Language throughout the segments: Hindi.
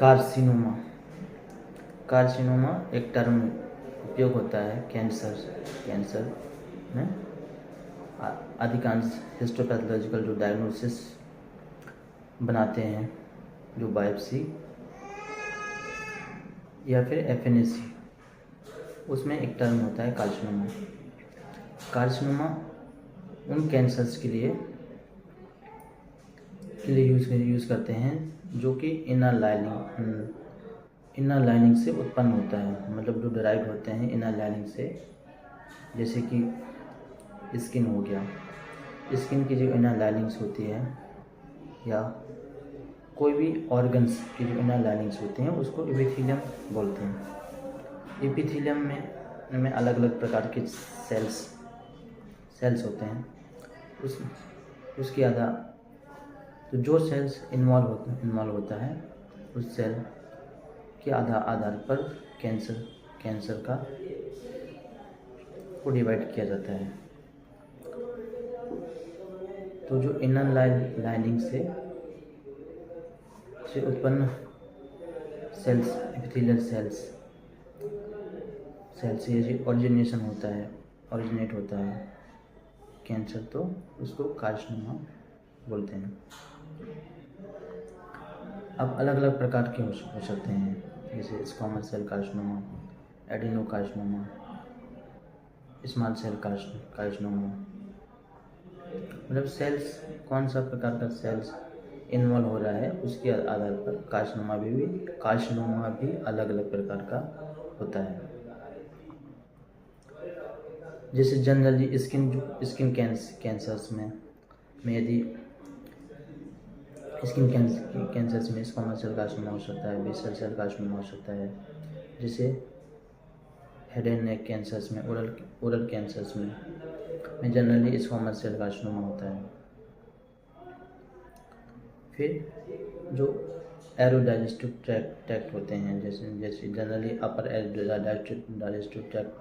कार्सिनोमा। कार्सिनोमा एक टर्म उपयोग होता है कैंसर में। अधिकांश हिस्टोपैथोलॉजिकल जो डायग्नोसिस बनाते हैं, जो बायोप्सी या फिर एफएनएसी, उसमें एक टर्म होता है कार्सिनोमा। कार्सिनोमा उन कैंसर्स के लिए यूज़ करते हैं जो कि इनर लाइनिंग से उत्पन्न होता है, मतलब जो डिराइव होते हैं इनर लाइनिंग से। जैसे कि स्किन हो गया, स्किन की जो इनर लाइनिंग्स होती है, या कोई भी ऑर्गन्स की जो इनर लाइनिंग्स होती हैं उसको एपिथेलियम बोलते हैं। एपिथेलियम में अलग अलग प्रकार के सेल्स होते हैं। उसके आधार तो जो सेल्स इन्वॉल्व होता है उस सेल के आधार पर कैंसर का को डिवाइड किया जाता है। तो जो इनर लाइनिंग से उत्पन्न सेल्स, एपिथेलियल सेल्स से ये ओरिजिनेट होता है कैंसर, तो उसको कार्सिनोमा बोलते हैं। अब अलग अलग प्रकार के हो सकते हैं, जैसे squamous cell carcinoma, adenocarcinoma, small cell carcinoma. मतलब सेल्स, कौन सा प्रकार का सेल्स इन्वॉल्व हो रहा है उसके आधार पर कार्सिनोमा भी अलग अलग प्रकार का होता है। जैसे जनरली स्किन कैंसर्स में यदि स्किन कैंसर्स में स्क्वामस सेल कार्सिनोमा हो सकता है, बेसल सेल कार्सिनोमा हो सकता है। जैसे हेड एंड नेक कैंसर्स में, ओरल कैंसर्स में जनरली स्क्वामस सेल कार्सिनोमा होता है। फिर जो एरोडाइजेस्टिव ट्रैक्ट होते हैं, जैसे जनरली अपर डाइजेस्टिव ट्रैक्ट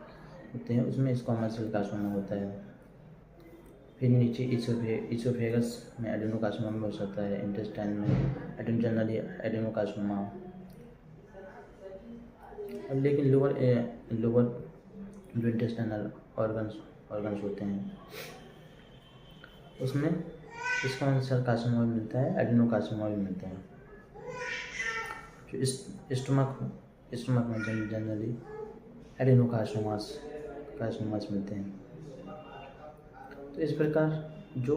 होते हैं, उसमें स्क्वामस सेल कार्सिनोमा होता है। फिर नीचे इसोफेगस में एडेनोकार्सिनोमा हो सकता है, इंटेस्टाइन में जनरली एडेनोकार्सिनोमा। लेकिन लोअर जो इंटेस्टाइनल ऑर्गन्स होते हैं उसमें स्क्वामस सेल कार्सिनोमा भी मिलता है, एडेनोकार्सिनोमा भी मिलता है। जो स्टमक में जनरली एडेनोकार्सिनोमास मिलते हैं। तो इस प्रकार जो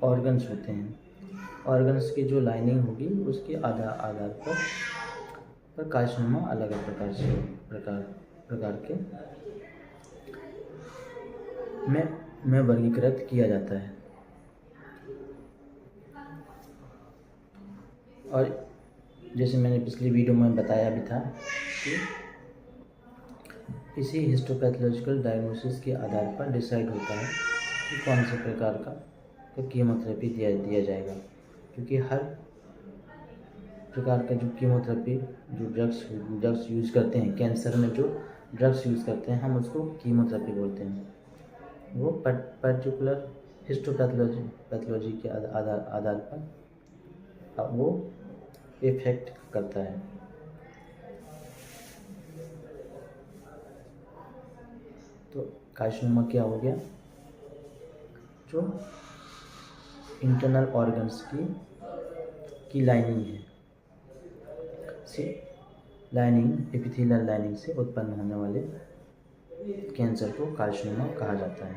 ऑर्गन्स होते हैं, ऑर्गन्स की जो लाइनिंग होगी उसके आधार पर कार्सिनोमा अलग अलग प्रकार के में वर्गीकृत किया जाता है। और जैसे मैंने पिछली वीडियो में बताया भी था कि इसी हिस्टोपैथोलॉजिकल डायग्नोसिस के आधार पर डिसाइड होता है कि कौन से प्रकार का कीमोथेरेपी दिया जाएगा। क्योंकि हर प्रकार का जो कीमोथेरेपी, जो ड्रग्स यूज़ करते हैं कैंसर में, जो ड्रग्स यूज़ करते हैं हम उसको कीमोथेरेपी बोलते हैं। वो पर्टिकुलर हिस्टोपैथोलॉजी के आधार पर वो इफेक्ट करता है। तो कार्सिनोमा क्या हो गया? जो इंटरनल ऑर्गन्स की लाइनिंग है, एपिथेलियल लाइनिंग से उत्पन्न होने वाले कैंसर को कार्सिनोमा कहा जाता है।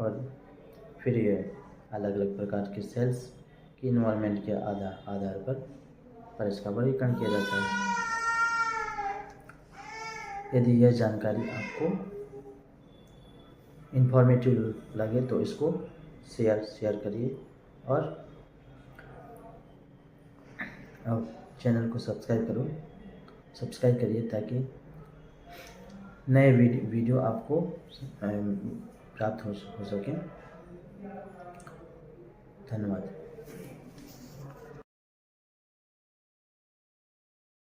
और फिर ये अलग अलग प्रकार के सेल्स की इन्वॉल्वमेंट के आधार पर इसका वर्गीकरण किया जाता है। यदि यह जानकारी आपको इन्फॉर्मेटिव लगे तो इसको शेयर करिए और चैनल को सब्सक्राइब करिए ताकि नए वीडियो आपको प्राप्त हो सके। धन्यवाद।